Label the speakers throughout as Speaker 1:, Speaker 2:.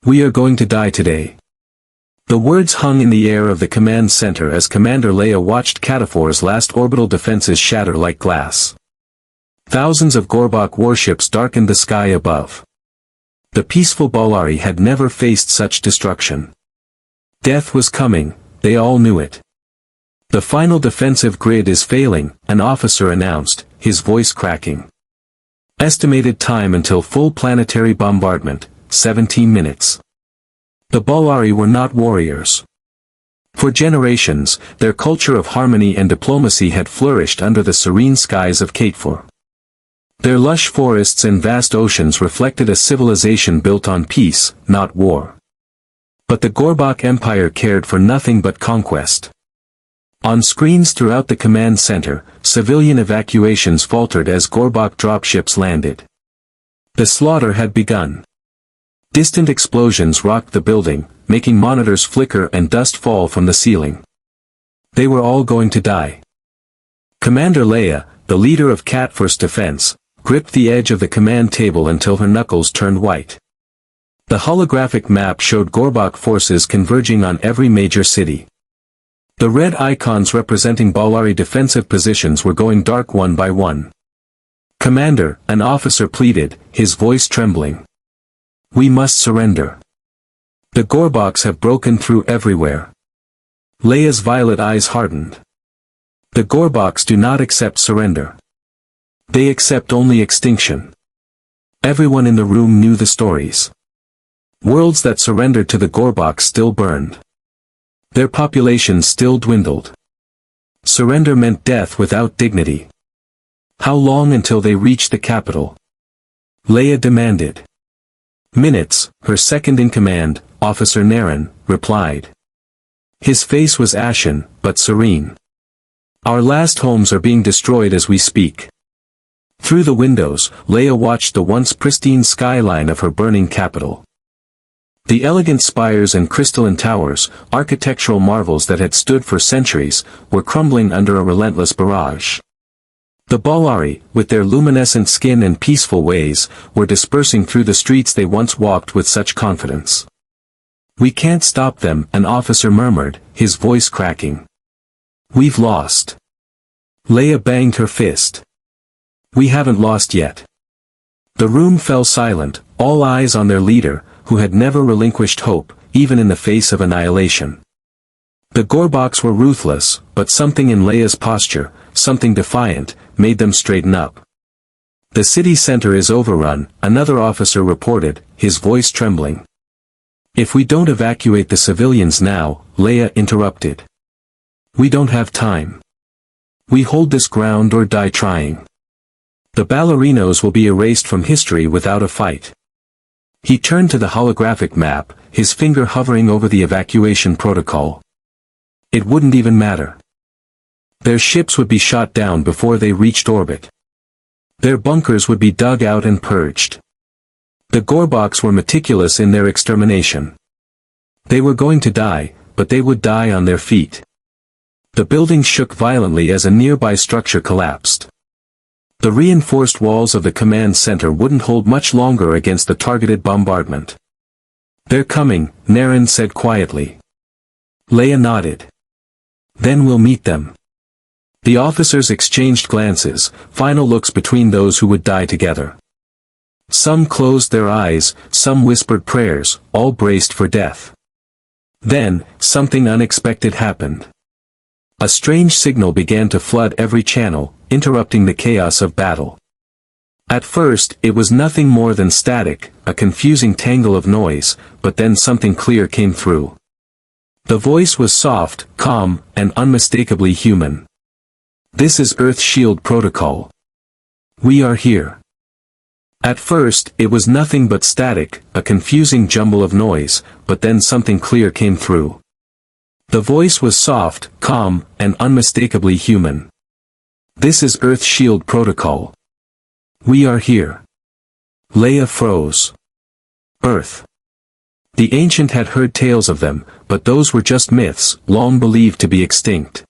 Speaker 1: We are going to die today. The words hung in the air of the command center as Commander Leia watched Katafor's last orbital defenses shatter like glass. Thousands of Gorbak warships darkened the sky above. The peaceful Balari had never faced such destruction. Death was coming, they all knew it. The final defensive grid is failing, an officer announced, his voice cracking. Estimated time until full planetary bombardment, 17 minutes. The Balari were not warriors. For generations, their culture of harmony and diplomacy had flourished under the serene skies of Katefor. Their lush forests and vast oceans reflected a civilization built on peace, not war. But the Gorbak Empire cared for nothing but conquest. On screens throughout the command center, civilian evacuations faltered as Gorbak dropships landed. The slaughter had begun. Distant explosions rocked the building, making monitors flicker and dust fall from the ceiling. They were all going to die. Commander Leia, the leader of Katfor's defense, gripped the edge of the command table until her knuckles turned white. The holographic map showed Gorbak forces converging on every major city. The red icons representing Balari defensive positions were going dark one by one. "Commander," an officer pleaded, his voice trembling. "We must surrender. The Gorbaks have broken through everywhere." Leia's violet eyes hardened. The Gorbaks do not accept surrender. They accept only extinction. Everyone in the room knew the stories. Worlds that surrendered to the Gorbaks still burned. Their populations still dwindled. Surrender meant death without dignity. How long until they reached the capital? Leia demanded. "Minutes," her second-in-command, Officer Naren, replied. His face was ashen, but serene. "Our last homes are being destroyed as we speak." Through the windows, Leia watched the once pristine skyline of her burning capital. The elegant spires and crystalline towers, architectural marvels that had stood for centuries, were crumbling under a relentless barrage. The Balari, with their luminescent skin and peaceful ways, were dispersing through the streets they once walked with such confidence. "We can't stop them," an officer murmured, his voice cracking. "We've lost." Leia banged her fist. "We haven't lost yet." The room fell silent, all eyes on their leader, who had never relinquished hope, even in the face of annihilation. The Gorbaks were ruthless, but something in Leia's posture, something defiant, made them straighten up. "The city center is overrun," another officer reported, his voice trembling. "If we don't evacuate the civilians now," Leia interrupted. "We don't have time. We hold this ground or die trying. The ballerinos will be erased from history without a fight." He turned to the holographic map, his finger hovering over the evacuation protocol. It wouldn't even matter. Their ships would be shot down before they reached orbit. Their bunkers would be dug out and purged. The Gorbaks were meticulous in their extermination. They were going to die, but they would die on their feet. The building shook violently as a nearby structure collapsed. The reinforced walls of the command center wouldn't hold much longer against the targeted bombardment. "They're coming," Naren said quietly. Leia nodded. "Then we'll meet them." The officers exchanged glances, final looks between those who would die together. Some closed their eyes, some whispered prayers, all braced for death. Then, something unexpected happened. A strange signal began to flood every channel, interrupting the chaos of battle. At first, it was nothing more than static, a confusing tangle of noise, but then something clear came through. The voice was soft, calm, and unmistakably human. "This is Earth Shield Protocol. We are here." At first, it was nothing but static, a confusing jumble of noise, but then something clear came through. The voice was soft, calm, and unmistakably human. "This is Earth Shield Protocol. We are here." Leia froze. Earth. The ancient had heard tales of them, but those were just myths, long believed to be extinct.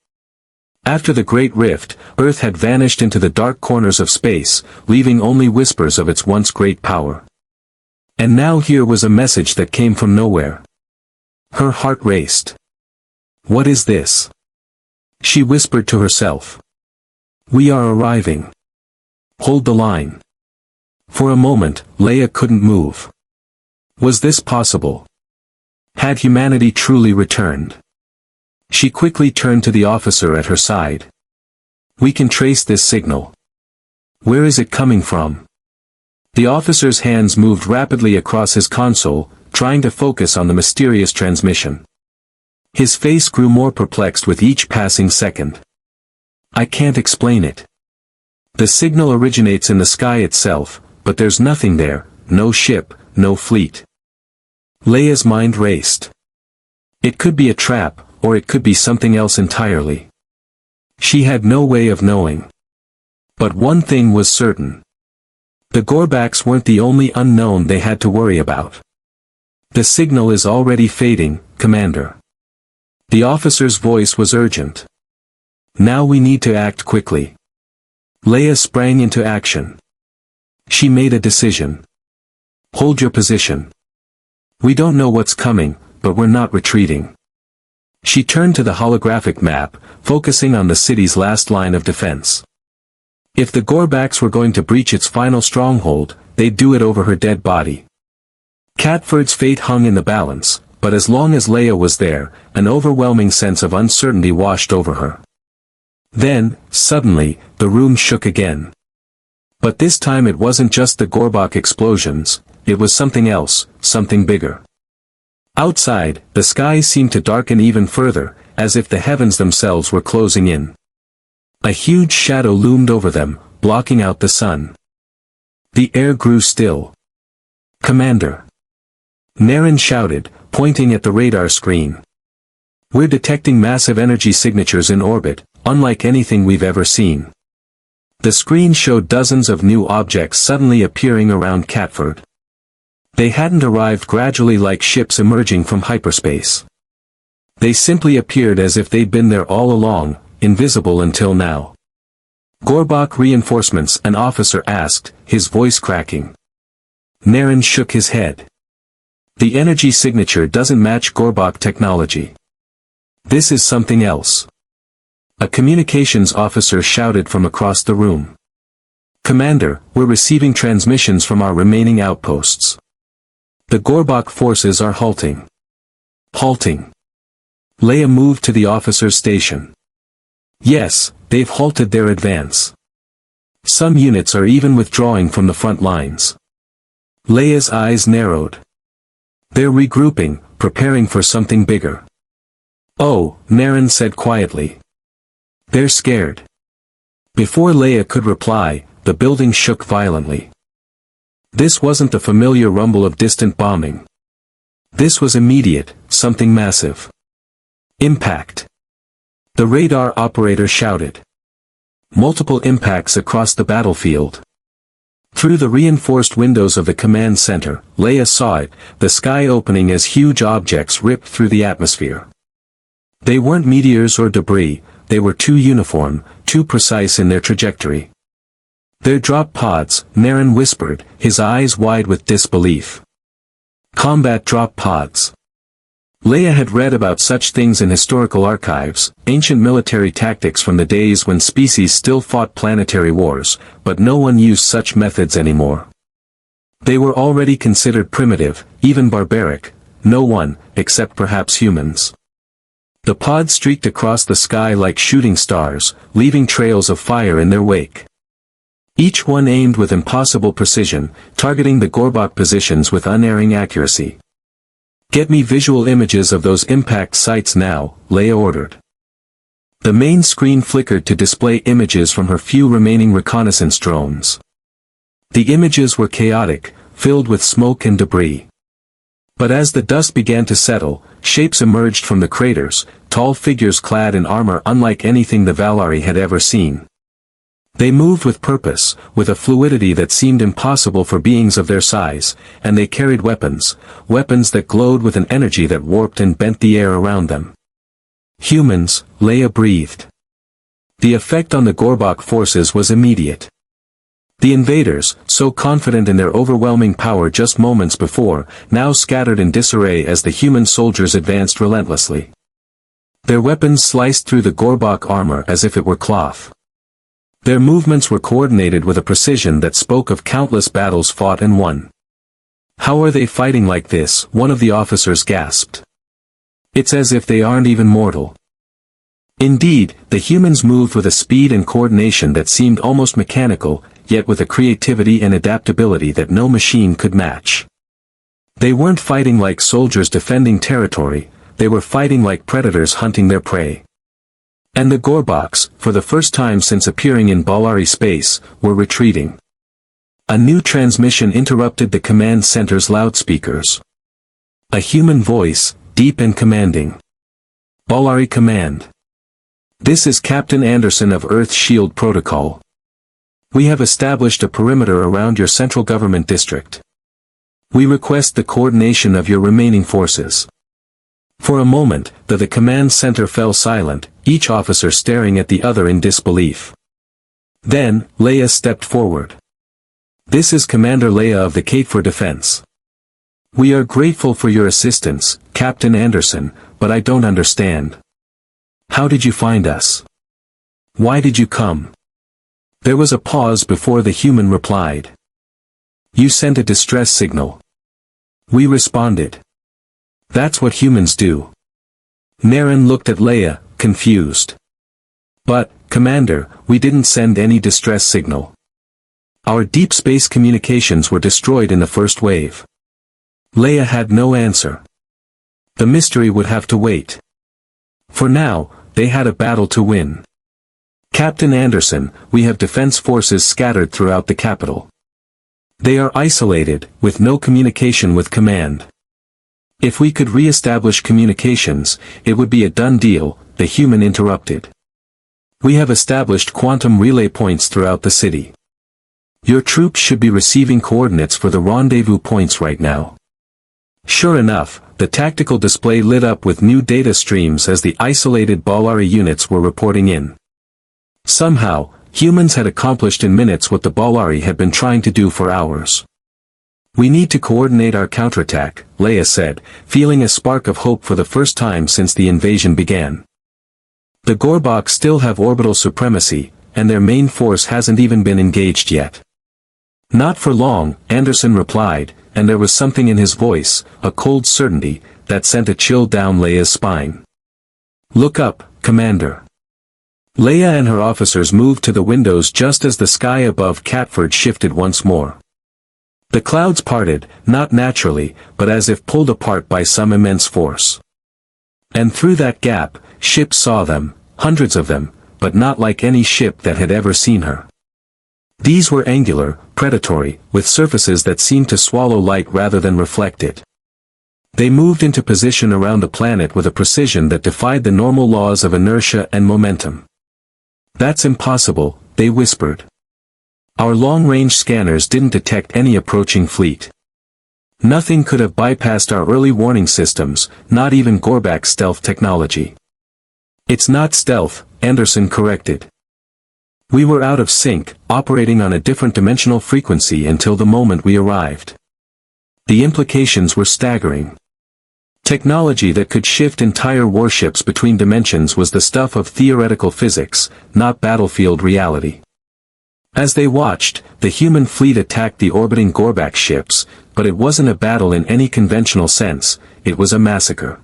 Speaker 1: After the Great Rift, Earth had vanished into the dark corners of space, leaving only whispers of its once great power. And now here was a message that came from nowhere. Her heart raced. What is this? She whispered to herself. We are arriving. Hold the line. For a moment, Leia couldn't move. Was this possible? Had humanity truly returned? She quickly turned to the officer at her side. We can trace this signal. Where is it coming from? The officer's hands moved rapidly across his console, trying to focus on the mysterious transmission. His face grew more perplexed with each passing second. I can't explain it. The signal originates in the sky itself, but there's nothing there, no ship, no fleet. Leia's mind raced. It could be a trap, or it could be something else entirely. She had no way of knowing. But one thing was certain. The Gorbaks weren't the only unknown they had to worry about. The signal is already fading, Commander. The officer's voice was urgent. Now we need to act quickly. Leia sprang into action. She made a decision. Hold your position. We don't know what's coming, but we're not retreating. She turned to the holographic map, focusing on the city's last line of defense. If the Gorbaks were going to breach its final stronghold, they'd do it over her dead body. Catford's fate hung in the balance, but as long as Leia was there, an overwhelming sense of uncertainty washed over her. Then, suddenly, the room shook again. But this time it wasn't just the Gorbak explosions, it was something else, something bigger. Outside, the skies seemed to darken even further, as if the heavens themselves were closing in. A huge shadow loomed over them, blocking out the sun. The air grew still. Commander! Naren shouted, pointing at the radar screen. We're detecting massive energy signatures in orbit, unlike anything we've ever seen. The screen showed dozens of new objects suddenly appearing around Catford. They hadn't arrived gradually like ships emerging from hyperspace. They simply appeared as if they'd been there all along, invisible until now. Gorbak reinforcements, an officer asked, his voice cracking. Naren shook his head. The energy signature doesn't match Gorbak technology. This is something else. A communications officer shouted from across the room. Commander, we're receiving transmissions from our remaining outposts. The Gorbak forces are halting. Halting. Leia moved to the officer's station. Yes, they've halted their advance. Some units are even withdrawing from the front lines. Leia's eyes narrowed. They're regrouping, preparing for something bigger. Oh, Naren said quietly. They're scared. Before Leia could reply, the building shook violently. This wasn't the familiar rumble of distant bombing. This was immediate, something massive. Impact. The radar operator shouted. Multiple impacts across the battlefield. Through the reinforced windows of the command center, Leia saw it, the sky opening as huge objects ripped through the atmosphere. They weren't meteors or debris, they were too uniform, too precise in their trajectory. They're drop pods, Naren whispered, his eyes wide with disbelief. Combat drop pods. Leia had read about such things in historical archives, ancient military tactics from the days when species still fought planetary wars, but no one used such methods anymore. They were already considered primitive, even barbaric, no one, except perhaps humans. The pods streaked across the sky like shooting stars, leaving trails of fire in their wake. Each one aimed with impossible precision, targeting the Gorbak positions with unerring accuracy. Get me visual images of those impact sites now, Leia ordered. The main screen flickered to display images from her few remaining reconnaissance drones. The images were chaotic, filled with smoke and debris. But as the dust began to settle, shapes emerged from the craters, tall figures clad in armor unlike anything the Valari had ever seen. They moved with purpose, with a fluidity that seemed impossible for beings of their size, and they carried weapons, weapons that glowed with an energy that warped and bent the air around them. Humans, Leia breathed. The effect on the Gorbak forces was immediate. The invaders, so confident in their overwhelming power just moments before, now scattered in disarray as the human soldiers advanced relentlessly. Their weapons sliced through the Gorbak armor as if it were cloth. Their movements were coordinated with a precision that spoke of countless battles fought and won. "How are they fighting like this?" one of the officers gasped. "It's as if they aren't even mortal." Indeed, the humans moved with a speed and coordination that seemed almost mechanical, yet with a creativity and adaptability that no machine could match. They weren't fighting like soldiers defending territory, they were fighting like predators hunting their prey. And the Gorbaks, for the first time since appearing in Ballari space, were retreating. A new transmission interrupted the command center's loudspeakers. A human voice, deep and commanding. "Ballari Command. This is Captain Anderson of Earth Shield Protocol. We have established a perimeter around your central government district. We request the coordination of your remaining forces." For a moment, the command center fell silent, each officer staring at the other in disbelief. Then, Leia stepped forward. "This is Commander Leia of the HFY Defense. We are grateful for your assistance, Captain Anderson, but I don't understand. How did you find us? Why did you come?" There was a pause before the human replied. "You sent a distress signal. We responded. That's what humans do." Naren looked at Leia, confused. "But, Commander, we didn't send any distress signal. Our deep space communications were destroyed in the first wave." Leia had no answer. The mystery would have to wait. For now, they had a battle to win. "Captain Anderson, we have defense forces scattered throughout the capital. They are isolated, with no communication with command. If we could re-establish communications, it would be a done deal," the human interrupted. "We have established quantum relay points throughout the city. Your troops should be receiving coordinates for the rendezvous points right now." Sure enough, the tactical display lit up with new data streams as the isolated Ballari units were reporting in. Somehow, humans had accomplished in minutes what the Ballari had been trying to do for hours. "We need to coordinate our counterattack," Leia said, feeling a spark of hope for the first time since the invasion began. "The Gorbak still have orbital supremacy, and their main force hasn't even been engaged yet." "Not for long," Anderson replied, and there was something in his voice, a cold certainty, that sent a chill down Leia's spine. "Look up, Commander." Leia and her officers moved to the windows just as the sky above Catford shifted once more. The clouds parted, not naturally, but as if pulled apart by some immense force. And through that gap, ships saw them, hundreds of them, but not like any ship that had ever seen her. These were angular, predatory, with surfaces that seemed to swallow light rather than reflect it. They moved into position around the planet with a precision that defied the normal laws of inertia and momentum. "That's impossible," they whispered. "Our long-range scanners didn't detect any approaching fleet. Nothing could have bypassed our early warning systems, not even Gorbak's stealth technology." "It's not stealth," Anderson corrected. "We were out of sync, operating on a different dimensional frequency until the moment we arrived." The implications were staggering. Technology that could shift entire warships between dimensions was the stuff of theoretical physics, not battlefield reality. As they watched, the human fleet attacked the orbiting Gorbak ships, but it wasn't a battle in any conventional sense, it was a massacre.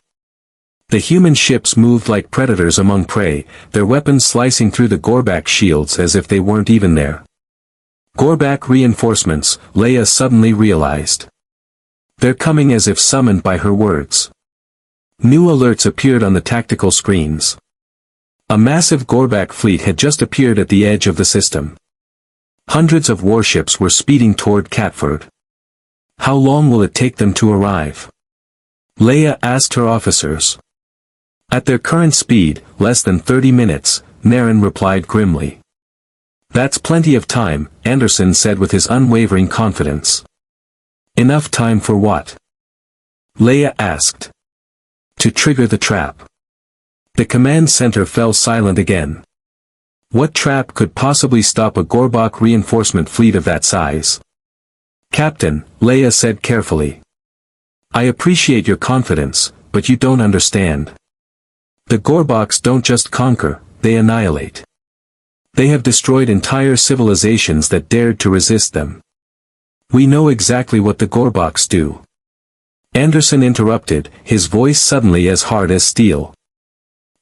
Speaker 1: The human ships moved like predators among prey, their weapons slicing through the Gorbak shields as if they weren't even there. Gorbak reinforcements, Leia suddenly realized. They're coming as if summoned by her words. New alerts appeared on the tactical screens. A massive Gorbak fleet had just appeared at the edge of the system. Hundreds of warships were speeding toward Catford. "How long will it take them to arrive?" Leia asked her officers. "At their current speed, less than 30 minutes, Naren replied grimly. "That's plenty of time," Anderson said with his unwavering confidence. "Enough time for what?" Leia asked. "To trigger the trap." The command center fell silent again. What trap could possibly stop a Gorbak reinforcement fleet of that size? Captain, Leia said carefully. I appreciate your confidence, but you don't understand. The Gorbaks don't just conquer, they annihilate. They have destroyed entire civilizations that dared to resist them. We know exactly what the Gorbaks do. Anderson interrupted, his voice suddenly as hard as steel.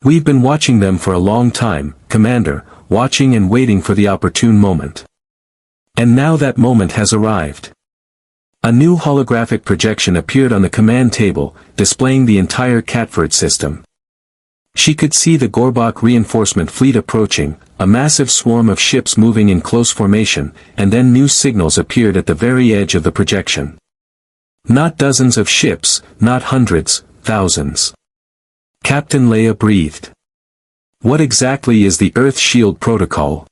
Speaker 1: We've been watching them for a long time, Commander, watching and waiting for the opportune moment. And now that moment has arrived. A new holographic projection appeared on the command table, displaying the entire Catford system. She could see the Gorbak reinforcement fleet approaching, a massive swarm of ships moving in close formation, and then new signals appeared at the very edge of the projection. Not dozens of ships, not hundreds, thousands. Captain Leia breathed. What exactly is the Earth Shield Protocol?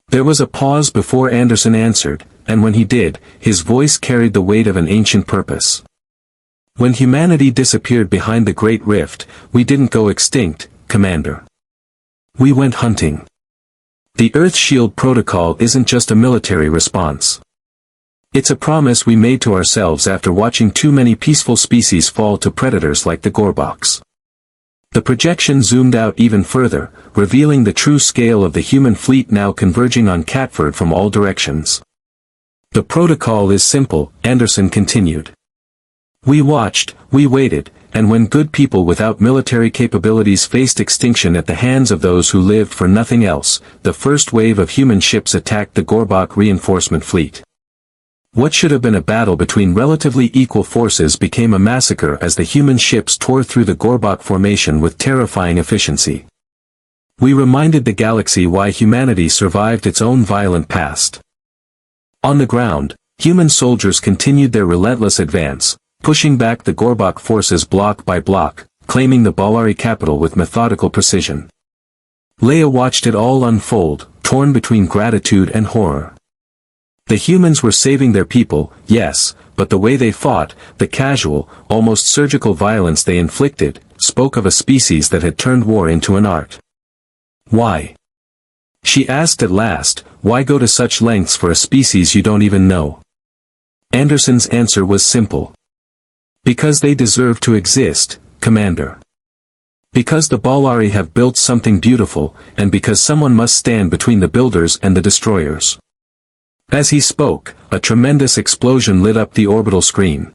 Speaker 1: There was a pause before Anderson answered, and when he did, his voice carried the weight of an ancient purpose. When humanity disappeared behind the Great Rift, we didn't go extinct, Commander. We went hunting. The Earth Shield Protocol isn't just a military response. It's a promise we made to ourselves after watching too many peaceful species fall to predators like the Gorbaks. The projection zoomed out even further, revealing the true scale of the human fleet now converging on Catford from all directions. The protocol is simple, Anderson continued. We watched, we waited, and when good people without military capabilities faced extinction at the hands of those who lived for nothing else, the first wave of human ships attacked the Gorbak reinforcement fleet. What should have been a battle between relatively equal forces became a massacre as the human ships tore through the Gorbak formation with terrifying efficiency. We reminded the galaxy why humanity survived its own violent past. On the ground, human soldiers continued their relentless advance, pushing back the Gorbak forces block by block, claiming the Ballari capital with methodical precision. Leia watched it all unfold, torn between gratitude and horror. The humans were saving their people, yes, but the way they fought, the casual, almost surgical violence they inflicted, spoke of a species that had turned war into an art. Why? She asked at last, why go to such lengths for a species you don't even know? Anderson's answer was simple. Because they deserve to exist, Commander. Because the Ballari have built something beautiful, and because someone must stand between the builders and the destroyers. As he spoke, a tremendous explosion lit up the orbital screen.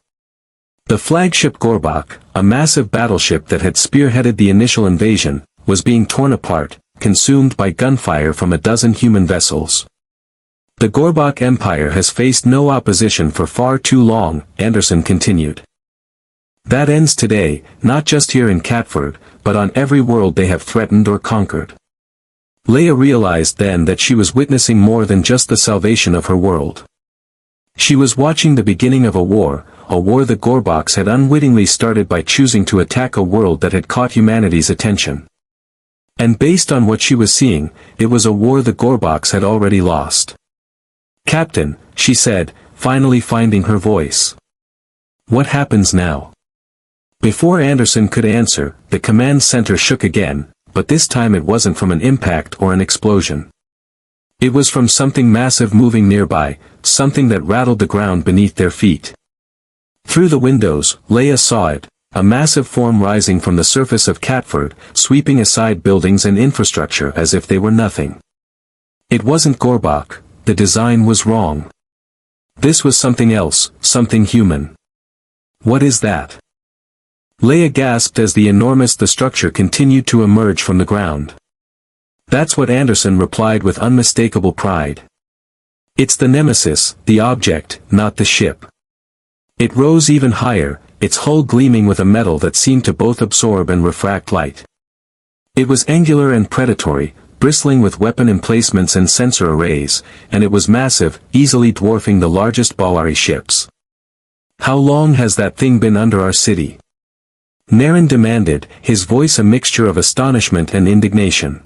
Speaker 1: The flagship Gorbak, a massive battleship that had spearheaded the initial invasion, was being torn apart, consumed by gunfire from a dozen human vessels. The Gorbak Empire has faced no opposition for far too long, Anderson continued. That ends today, not just here in Catford, but on every world they have threatened or conquered. Leia realized then that she was witnessing more than just the salvation of her world. She was watching the beginning of a war the Gorbaks had unwittingly started by choosing to attack a world that had caught humanity's attention. And based on what she was seeing, it was a war the Gorbaks had already lost. Captain, she said, finally finding her voice. What happens now? Before Anderson could answer, the command center shook again, but this time it wasn't from an impact or an explosion. It was from something massive moving nearby, something that rattled the ground beneath their feet. Through the windows, Leia saw it, a massive form rising from the surface of Catford, sweeping aside buildings and infrastructure as if they were nothing. It wasn't Gorbak, the design was wrong. This was something else, something human. What is that? Leia gasped as the structure continued to emerge from the ground. That's what Anderson replied with unmistakable pride. It's the Nemesis, the object, not the ship. It rose even higher, its hull gleaming with a metal that seemed to both absorb and refract light. It was angular and predatory, bristling with weapon emplacements and sensor arrays, and it was massive, easily dwarfing the largest Ballari ships. How long has that thing been under our city? Naren demanded, his voice a mixture of astonishment and indignation.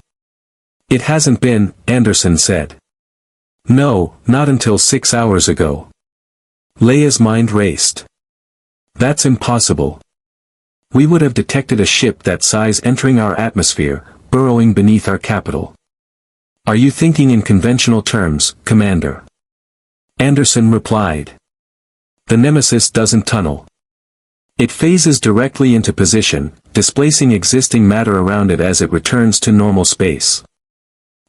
Speaker 1: It hasn't been, Anderson said. No, not until 6 hours ago. Leia's mind raced. That's impossible. We would have detected a ship that size entering our atmosphere, burrowing beneath our capital. "Are you thinking in conventional terms, Commander?" Anderson replied. "The Nemesis doesn't tunnel. It phases directly into position, displacing existing matter around it as it returns to normal space."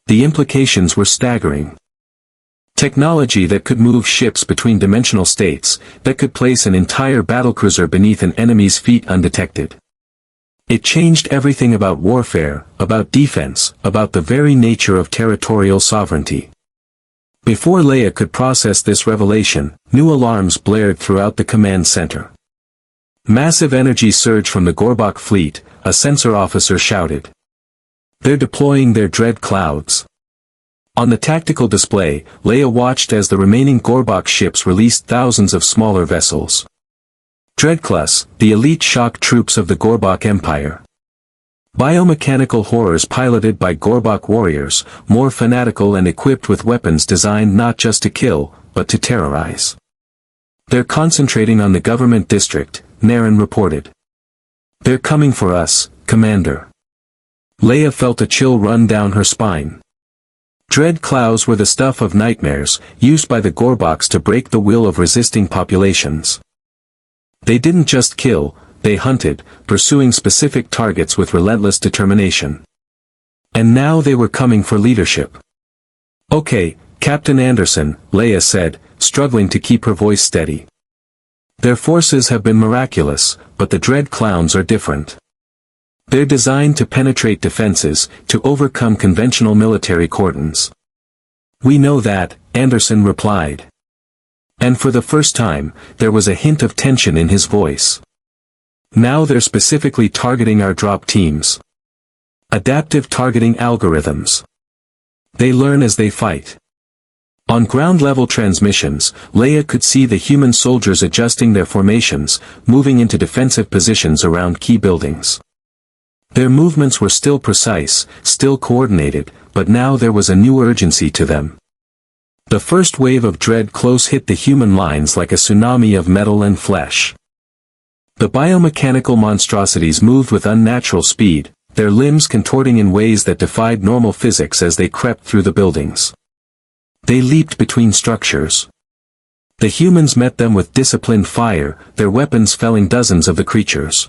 Speaker 1: The implications were staggering. Technology that could move ships between dimensional states, that could place an entire battlecruiser beneath an enemy's feet undetected. It changed everything about warfare, about defense, about the very nature of territorial sovereignty. Before Leia could process this revelation, new alarms blared throughout the command center. Massive energy surge from the Gorbak fleet, a sensor officer shouted. "They're deploying their dread clouds." On the tactical display, Leia watched as the remaining Gorbak ships released thousands of smaller vessels. Dreadclaws, the elite shock troops of the Gorbak Empire. Biomechanical horrors piloted by Gorbak warriors, more fanatical and equipped with weapons designed not just to kill, but to terrorize. "They're concentrating on the government district," Naren reported. "They're coming for us, Commander." Leia felt a chill run down her spine. Dread clouds were the stuff of nightmares, used by the Gorbaks to break the will of resisting populations. They didn't just kill, they hunted, pursuing specific targets with relentless determination. And now they were coming for leadership. "Okay, Captain Anderson," Leia said, struggling to keep her voice steady. "Their forces have been miraculous, but the dread clowns are different. They're designed to penetrate defenses, to overcome conventional military cordons." "We know that," Anderson replied. And for the first time, there was a hint of tension in his voice. "Now they're specifically targeting our drop teams. Adaptive targeting algorithms. They learn as they fight." On ground-level transmissions, Leia could see the human soldiers adjusting their formations, moving into defensive positions around key buildings. Their movements were still precise, still coordinated, but now there was a new urgency to them. The first wave of dread close hit the human lines like a tsunami of metal and flesh. The biomechanical monstrosities moved with unnatural speed, their limbs contorting in ways that defied normal physics as they crept through the buildings. They leaped between structures. The humans met them with disciplined fire, their weapons felling dozens of the creatures.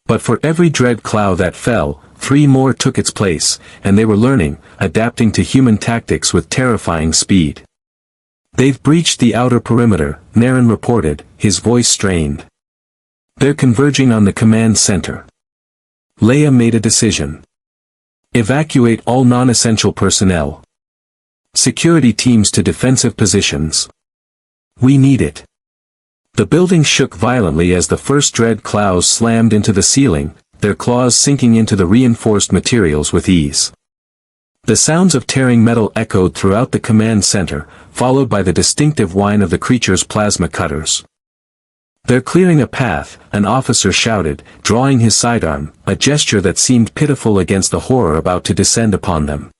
Speaker 1: But for every dread cloud that fell, 3 more took its place, and they were learning, adapting to human tactics with terrifying speed. "They've breached the outer perimeter," Naren reported, his voice strained. "They're converging on the command center." Leia made a decision. "Evacuate all non-essential personnel. Security teams to defensive positions. We need it." The building shook violently as the first dread clouds slammed into the ceiling, their claws sinking into the reinforced materials with ease. The sounds of tearing metal echoed throughout the command center, followed by the distinctive whine of the creature's plasma cutters. "They're clearing a path," an officer shouted, drawing his sidearm, a gesture that seemed pitiful against the horror about to descend upon them.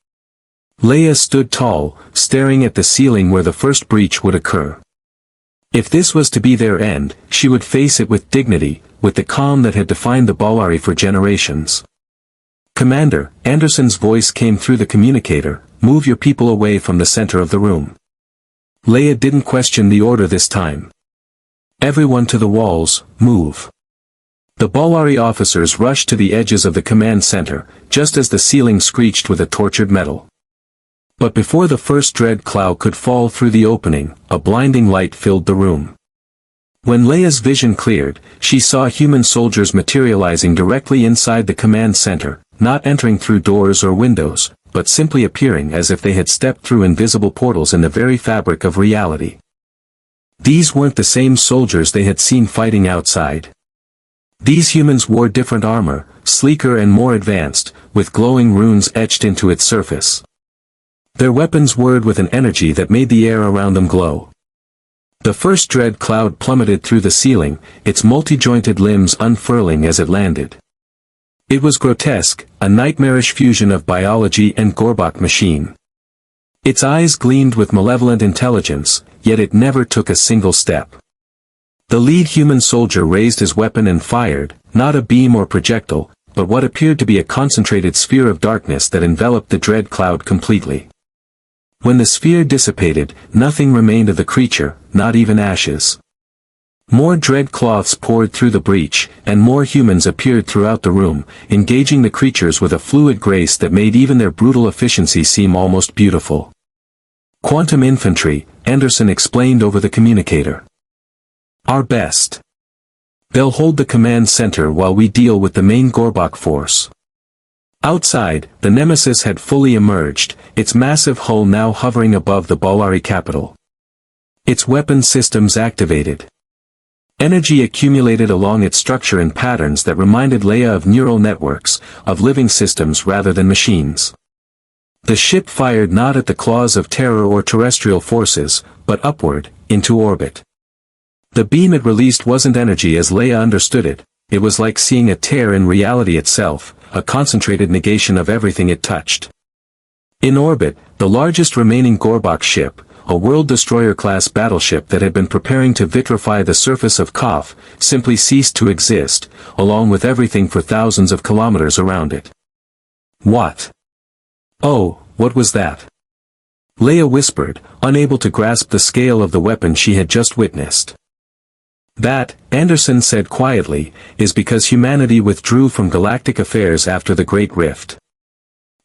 Speaker 1: Leia stood tall, staring at the ceiling where the first breach would occur. If this was to be their end, she would face it with dignity, with the calm that had defined the Balari for generations. "Commander," Anderson's voice came through the communicator, "move your people away from the center of the room." Leia didn't question the order this time. "Everyone to the walls, move." The Balari officers rushed to the edges of the command center, just as the ceiling screeched with a tortured metal. But before the first dread cloud could fall through the opening, a blinding light filled the room. When Leia's vision cleared, she saw human soldiers materializing directly inside the command center, not entering through doors or windows, but simply appearing as if they had stepped through invisible portals in the very fabric of reality. These weren't the same soldiers they had seen fighting outside. These humans wore different armor, sleeker and more advanced, with glowing runes etched into its surface. Their weapons whirred with an energy that made the air around them glow. The first dread cloud plummeted through the ceiling, its multi-jointed limbs unfurling as it landed. It was grotesque, a nightmarish fusion of biology and Gorbak machine. Its eyes gleamed with malevolent intelligence, yet it never took a single step. The lead human soldier raised his weapon and fired, not a beam or projectile, but what appeared to be a concentrated sphere of darkness that enveloped the dread cloud completely. When the sphere dissipated, nothing remained of the creature, not even ashes. More dread cloths poured through the breach, and more humans appeared throughout the room, engaging the creatures with a fluid grace that made even their brutal efficiency seem almost beautiful. "Quantum infantry," Anderson explained over the communicator. "Our best. They'll hold the command center while we deal with the main Gorbak force." Outside, the Nemesis had fully emerged, its massive hull now hovering above the Bolari capital. Its weapon systems activated. Energy accumulated along its structure in patterns that reminded Leia of neural networks, of living systems rather than machines. The ship fired not at the claws of terror or terrestrial forces, but upward, into orbit. The beam it released wasn't energy as Leia understood it, it was like seeing a tear in reality itself, a concentrated negation of everything it touched. In orbit, the largest remaining Gorbak ship, a World Destroyer-class battleship that had been preparing to vitrify the surface of Kaf, simply ceased to exist, along with everything for thousands of kilometers around it. What? Oh, what was that? Leia whispered, unable to grasp the scale of the weapon she had just witnessed. That, Anderson said quietly, is because humanity withdrew from galactic affairs after the Great Rift.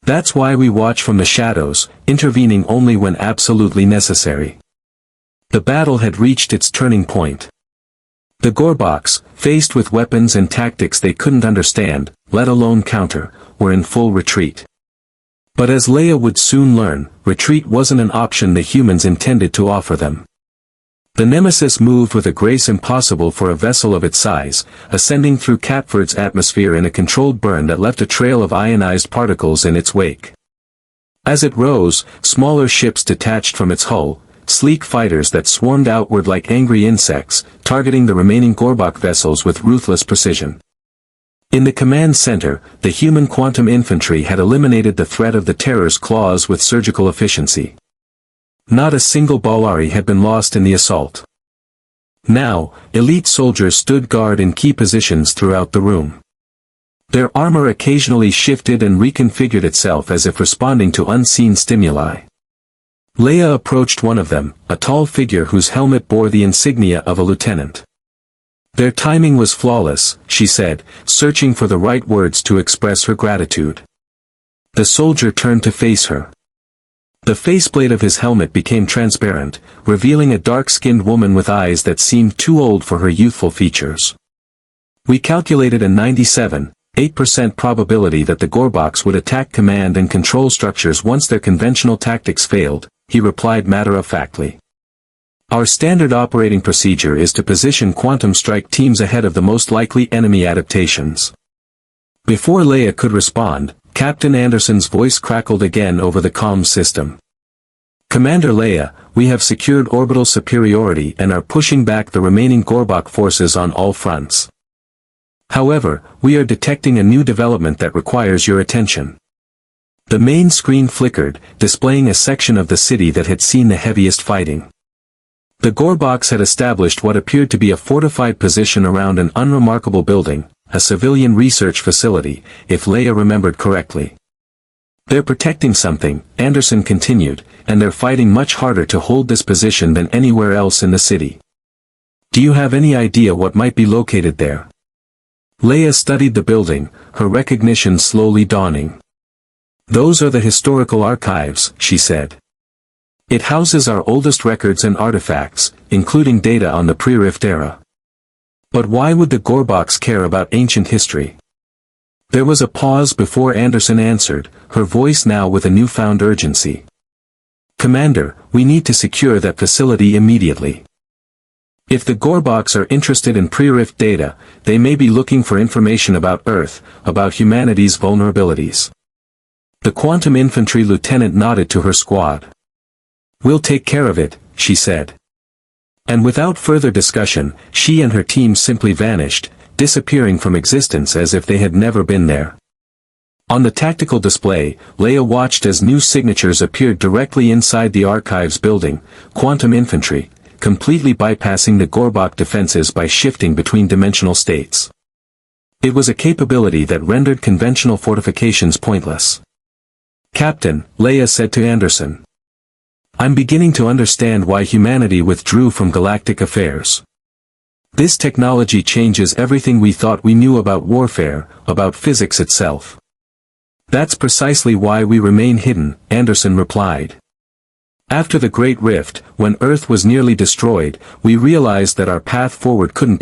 Speaker 1: That's why we watch from the shadows, intervening only when absolutely necessary. The battle had reached its turning point. The Gorbaks, faced with weapons and tactics they couldn't understand, let alone counter, were in full retreat. But as Leia would soon learn, retreat wasn't an option the humans intended to offer them. The Nemesis moved with a grace impossible for a vessel of its size, ascending through Catford's atmosphere in a controlled burn that left a trail of ionized particles in its wake. As it rose, smaller ships detached from its hull, sleek fighters that swarmed outward like angry insects, targeting the remaining Gorbak vessels with ruthless precision. In the command center, the human quantum infantry had eliminated the threat of the Terror's claws with surgical efficiency. Not a single Bolari had been lost in the assault. Now, elite soldiers stood guard in key positions throughout the room. Their armor occasionally shifted and reconfigured itself as if responding to unseen stimuli. Leia approached one of them, a tall figure whose helmet bore the insignia of a lieutenant. "Their timing was flawless," she said, searching for the right words to express her gratitude. The soldier turned to face her. The faceplate of his helmet became transparent, revealing a dark-skinned woman with eyes that seemed too old for her youthful features. "We calculated a 97.8% probability that the Gorbaks would attack command and control structures once their conventional tactics failed," he replied matter-of-factly. "Our standard operating procedure is to position quantum strike teams ahead of the most likely enemy adaptations." Before Leia could respond, Captain Anderson's voice crackled again over the comms system. "Commander Leia, we have secured orbital superiority and are pushing back the remaining Gorbak forces on all fronts. However, we are detecting a new development that requires your attention." The main screen flickered, displaying a section of the city that had seen the heaviest fighting. The Gorbaks had established what appeared to be a fortified position around an unremarkable building, a civilian research facility, if Leia remembered correctly. "They're protecting something," Anderson continued, "and they're fighting much harder to hold this position than anywhere else in the city. Do you have any idea what might be located there?" Leia studied the building, her recognition slowly dawning. "Those are the historical archives," she said. "It houses our oldest records and artifacts, including data on the pre-Rift era." But why would the Gorbaks care about ancient history? There was a pause before Anderson answered, her voice now with a newfound urgency. "Commander, we need to secure that facility immediately. If the Gorbaks are interested in pre-Rift data, they may be looking for information about Earth, about humanity's vulnerabilities." The quantum infantry lieutenant nodded to her squad. "We'll take care of it," she said. And without further discussion, she and her team simply vanished, disappearing from existence as if they had never been there. On the tactical display, Leia watched as new signatures appeared directly inside the archives building, quantum infantry, completely bypassing the Gorbak defenses by shifting between dimensional states. It was a capability that rendered conventional fortifications pointless. "Captain," Leia said to Anderson. "I'm beginning to understand why humanity withdrew from galactic affairs. This technology changes everything we thought we knew about warfare, about physics itself." "That's precisely why we remain hidden," Anderson replied. "After the Great Rift, when Earth was nearly destroyed, we realized that our path forward couldn't